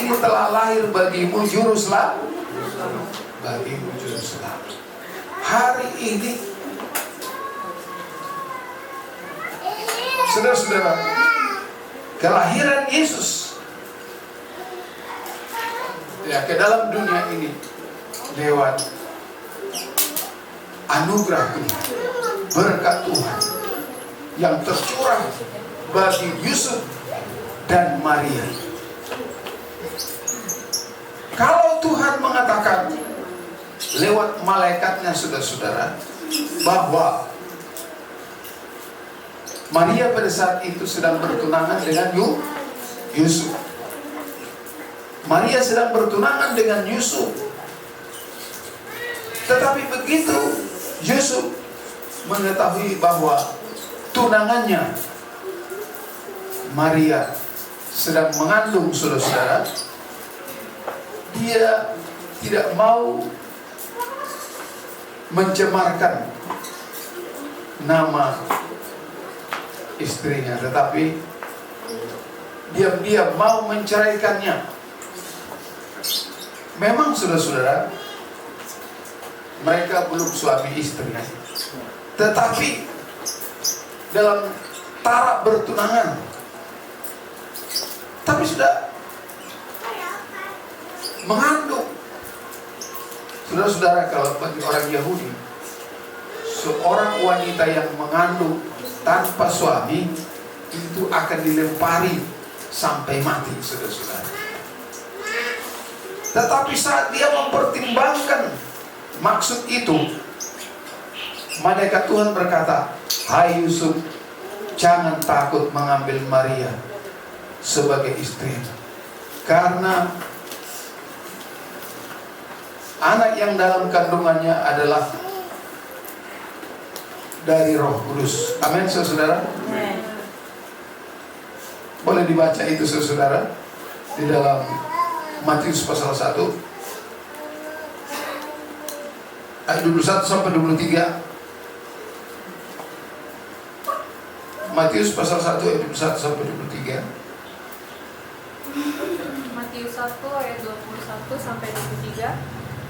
ini telah lahir bagimu juru selamat. Bagimu juru selamat. Hari ini, saudara-saudara, kelahiran Yesus ya ke dalam dunia ini lewat anugerah Tuhan, berkat Tuhan yang tercurah bagi Yusuf dan Maria. Kalau Tuhan mengatakan lewat malaikatnya, saudara-saudara, bahwa Maria pada saat itu sedang bertunangan dengan Yusuf. Maria sedang bertunangan dengan Yusuf. Tetapi begitu Yusuf mengetahui bahwa tunangannya Maria sedang mengandung, saudara-saudara, dia tidak mau mencemarkan nama istrinya, tetapi diam-diam mau menceraikannya. Memang saudara-saudara, mereka belum suami istri, tetapi dalam taraf bertunangan, tapi sudah mengandung. Saudara-saudara, kalau bagi orang Yahudi, seorang wanita yang mengandung tanpa suami itu akan dilempari sampai mati, saudara-saudara. Tetapi saat dia mempertimbangkan maksud itu, malaikat Tuhan berkata, "Hai Yusuf, jangan takut mengambil Maria sebagai istri, karena anak yang dalam kandungannya adalah dari Roh Kudus." Amin, saudara. Boleh dibaca itu, saudara, di dalam Matius pasal 1 ayat 21 sampai 23. Matius pasal 1 ayat 21 sampai 23. Matius 1 ayat 21 sampai 23.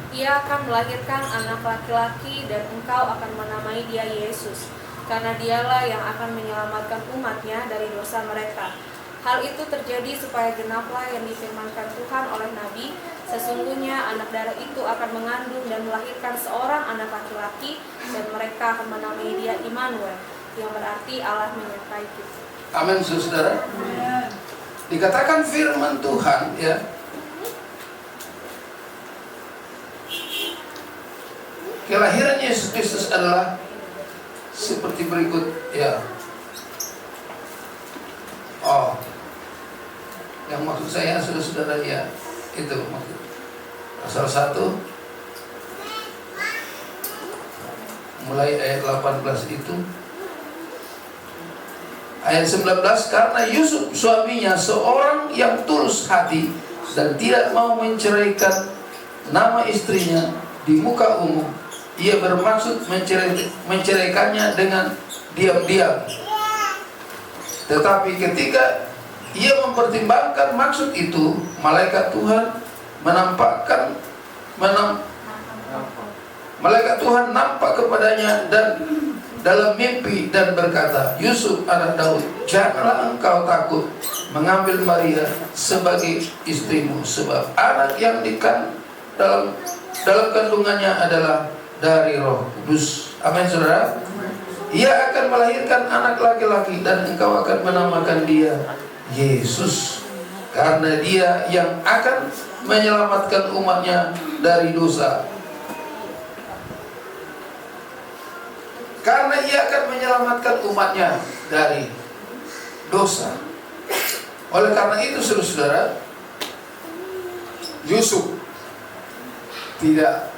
Ia akan melahirkan anak laki-laki dan engkau akan menamai dia Yesus, karena dialah yang akan menyelamatkan umatnya dari dosa mereka. Hal itu terjadi supaya genaplah yang difirmankan Tuhan oleh Nabi, sesungguhnya anak darah itu akan mengandung dan melahirkan seorang anak laki-laki, dan mereka akan menamai dia Immanuel, yang berarti Allah menyertai kita. Amin, saudara. Dikatakan firman Tuhan, ya, kelahiran Yesus Kristus adalah seperti berikut, ya. Yang maksud saya, saudara-saudara, ya, itu maksud pasal 1 mulai ayat 18 itu. Ayat 19, karena Yusuf suaminya seorang yang tulus hati dan tidak mau menceraikan nama istrinya di muka umum, ia bermaksud menceraikannya dengan diam-diam. Tetapi ketika ia mempertimbangkan maksud itu, malaikat Tuhan malaikat Tuhan nampak kepadanya dan dalam mimpi dan berkata, "Yusuf anak Daud, janganlah engkau takut mengambil Maria sebagai istrimu, sebab anak yang dalam kandungannya adalah dari Roh Kudus." Amin, saudara. Ia akan melahirkan anak laki-laki dan engkau akan menamakan dia Yesus, karena dia yang akan menyelamatkan umatnya dari dosa. Karena ia akan menyelamatkan umatnya dari dosa. Oleh karena itu, saudara-saudara, Yusuf tidak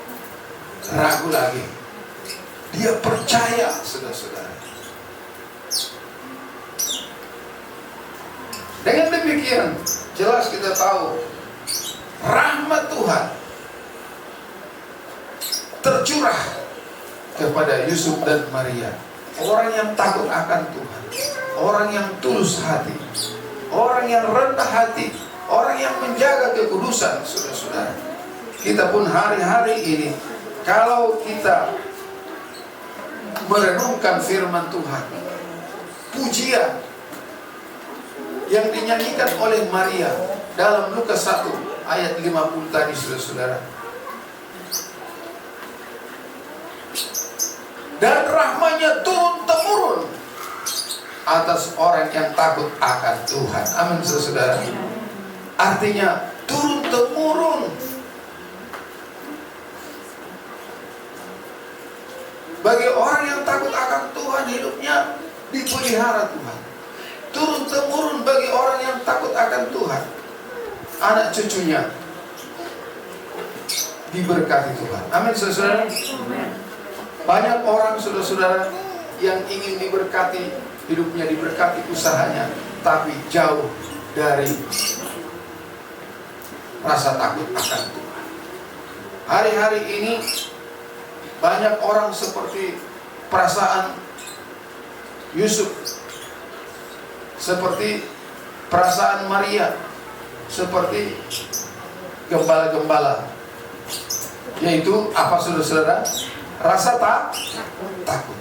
ragu lagi. Dia percaya, saudara-saudara. Dengan demikian, jelas kita tahu rahmat Tuhan tercurah kepada Yusuf dan Maria. Orang yang takut akan Tuhan, orang yang tulus hati, orang yang rendah hati, orang yang menjaga kekudusan, saudara-saudara. Kita pun hari-hari ini, kalau kita merenungkan firman Tuhan, pujian yang dinyanyikan oleh Maria dalam Lukas 1 ayat 50 tadi, saudara-saudara. Dan rahmanya turun-temurun atas orang yang takut akan Tuhan. Amin, saudara-saudara. Artinya turun-temurun. Bagi orang yang takut akan Tuhan, hidupnya dipelihara Tuhan. Turun-temurun bagi orang yang takut akan Tuhan, anak cucunya diberkati Tuhan. Amin, saudara. Banyak orang, saudara-saudara, yang ingin diberkati, hidupnya diberkati, usahanya, tapi jauh dari rasa takut akan Tuhan. Hari-hari ini banyak orang seperti perasaan Yusuf, seperti perasaan Maria, seperti gembala-gembala, yaitu apa, saudara-saudara? Rasa takut.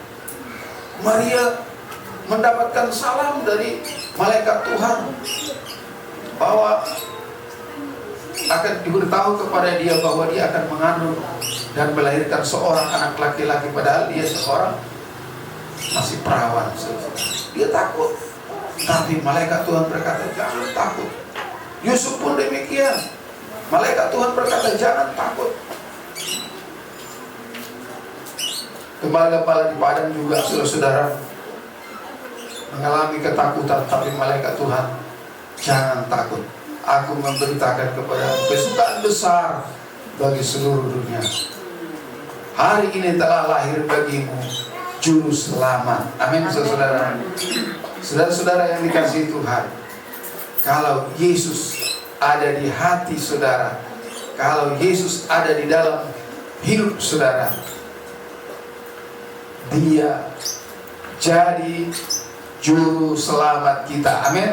Maria mendapatkan salam dari malaikat Tuhan bahwa akan diberitahu kepada dia bahwa dia akan mengandung dan melahirkan seorang anak laki-laki, padahal dia seorang masih perawan. Dia takut, tapi malaikat Tuhan berkata, jangan takut. Yusuf pun demikian. Malaikat Tuhan berkata, jangan takut. Gembala-gembala di padang juga, saudara-saudara, mengalami ketakutan, tapi malaikat Tuhan, jangan takut. Aku memberitakan kepada kesukaan besar bagi seluruh dunia. Hari ini telah lahir bagimu juru selamat. Amin, saudara. Saudara-saudara yang dikasihi Tuhan, kalau Yesus ada di hati saudara, kalau Yesus ada di dalam hidup saudara, Dia jadi juru selamat kita. Amin.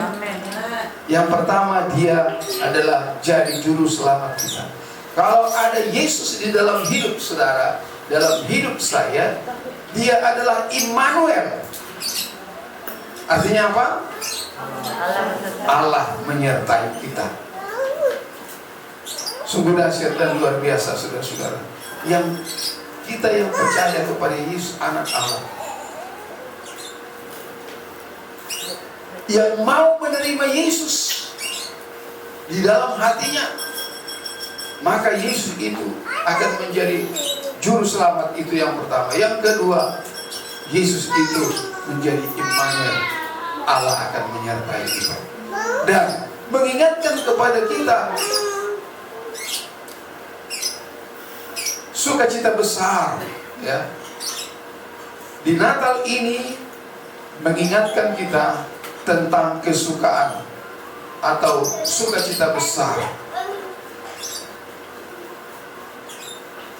Yang pertama, Dia adalah jadi juru selamat kita. Kalau ada Yesus di dalam hidup saudara, dalam hidup saya, Dia adalah Immanuel. Artinya apa? Allah menyertai kita. Sungguh dahsyat dan luar biasa, saudara-saudara. Yang kita yang percaya kepada Yesus, anak Allah, yang mau menerima Yesus di dalam hatinya, maka Yesus itu akan menjadi juru selamat. Itu yang pertama. Yang kedua, Yesus itu menjadi Immanuel. Allah akan menyertai kita dan mengingatkan kepada kita sukacita besar, ya. Di Natal ini mengingatkan kita tentang kesukaan atau sukacita besar.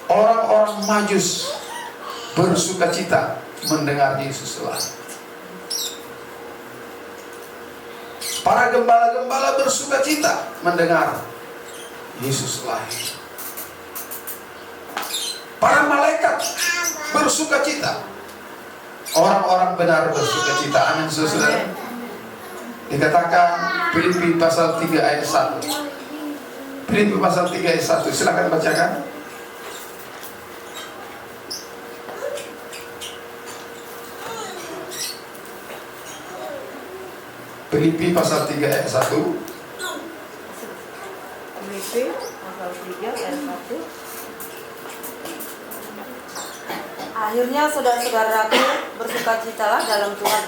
Orang-orang Majus bersukacita mendengar Yesus lahir. Para gembala-gembala bersukacita mendengar Yesus lahir. Para malaikat bersukacita. Orang-orang benar bersukacita. Amin, saudara. Dikatakan Filipi pasal 3 ayat 1. Filipi pasal 3 ayat 1. Silakan bacakan. Filipi pasal 3 ayat 1. Filipi pasal 3 ayat 1. Akhirnya saudara-saudaraku, bersukacitalah dalam Tuhan.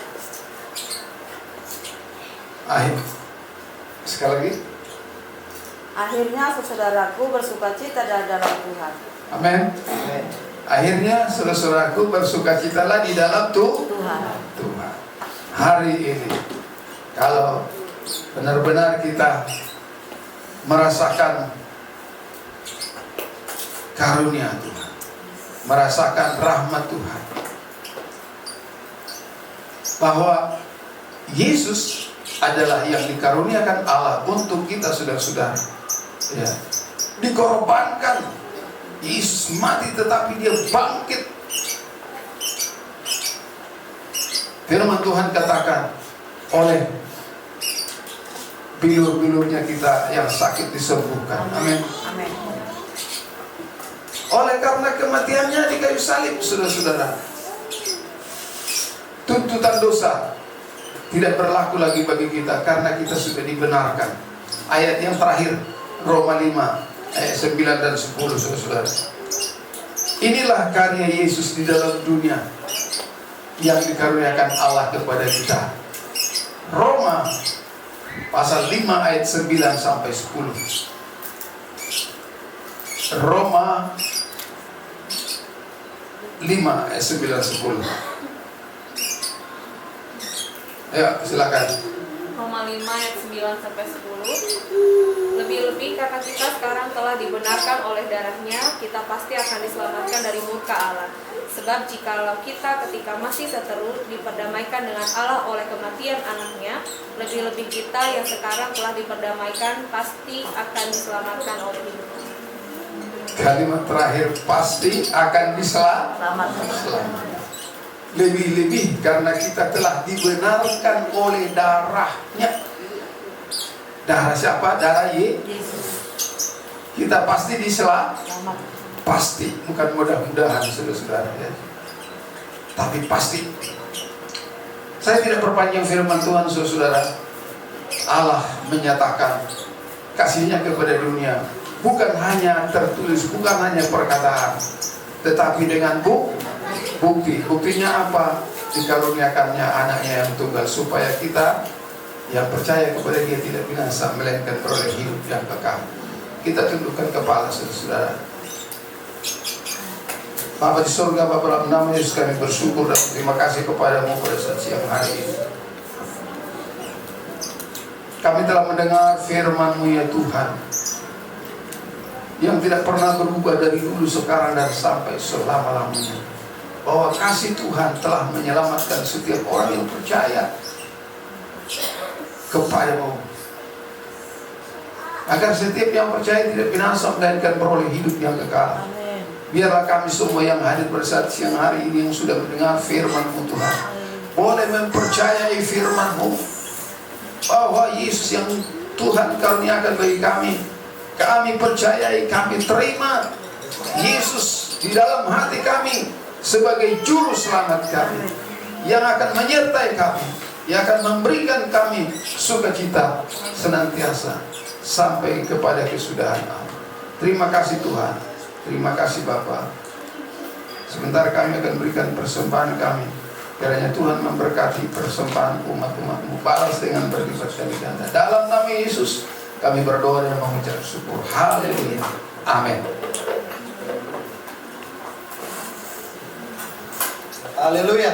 Sekali lagi. Akhirnya saudaraku, bersukacita dalam Tuhan. Amin. Akhirnya saudara-saudaraku, bersukacitalah di dalam Tuhan. Hari ini, kalau benar-benar kita merasakan karunia Tuhan, merasakan rahmat Tuhan, bahwa Yesus adalah yang dikaruniakan Allah untuk kita, saudara-saudara. Ya, dikorbankan. Yesus mati tetapi dia bangkit. Firman Tuhan katakan, oleh bilur-bilurnya kita yang sakit disembuhkan. Amin. Amin. Oleh karena kematiannya di kayu salib, saudara-saudara, tuntutan dosa tidak berlaku lagi bagi kita karena kita sudah dibenarkan. Ayat yang terakhir, Roma 5 ayat 9 dan 10, saudara-saudara. Inilah karya Yesus di dalam dunia yang dikaruniakan Allah kepada kita. Roma pasal 5 ayat 9 sampai 10. Roma 5 ayat 9 10. Ya, silakan. Roma 5 ayat 9 sampai 10. Lebih-lebih karena kita sekarang telah dibenarkan oleh darahnya, kita pasti akan diselamatkan dari murka Allah. Sebab jikalau kita ketika masih seteru diperdamaikan dengan Allah oleh kematian anaknya, lebih-lebih kita yang sekarang telah diperdamaikan pasti akan diselamatkan oleh hidupnya. Kalimat terakhir, pasti akan Selamat. diselamatkan. Lebih-lebih karena kita telah dibenarkan oleh darahnya. Darah siapa? Darah Yesus. Kita pasti Selamat. pasti, bukan mudah-mudahan, saudara-saudara, ya. Tapi pasti. Saya tidak perpanjang firman Tuhan, saudara. Allah menyatakan kasihnya kepada dunia, bukan hanya tertulis, bukan hanya perkataan, tetapi dengan bukti. Buktinya apa? Dikaruniakannya anaknya yang tunggal, supaya kita yang percaya kepada dia tidak binasa, melainkan beroleh hidup yang kekal. Kita tundukkan kepala, saudara-saudara. Bapa di surga, Bapa dalam nama Yesus kami bersyukur dan terima kasih kepadamu pada saat siang hari ini. Kami telah mendengar firman-Mu ya Tuhan, yang tidak pernah berubah dari dulu, sekarang, dan sampai selama-lamanya. Bahwa kasih Tuhan telah menyelamatkan setiap orang yang percaya kepadamu, agar setiap yang percaya tidak binasa, melainkan beroleh hidup yang kekal. Amin. Biarlah kami semua yang hadir pada saat siang hari ini, yang sudah mendengar firman-Mu Tuhan, boleh mempercayai firman-Mu, bahwa Yesus yang Tuhan karuniakan bagi kami, kami percayai, kami terima Yesus di dalam hati kami sebagai juru selamat kami, yang akan menyertai kami, yang akan memberikan kami sukacita senantiasa sampai kepada kesudahan Allah. Terima kasih Tuhan, terima kasih Bapa. Sebentar kami akan berikan persembahan kami. Kiranya Tuhan memberkati persembahan umat-umat-Mu, balas dengan berlipat kali ganda. Dalam nama Yesus kami berdoa dan mengucap syukur. Haleluya. Amin. Haleluya.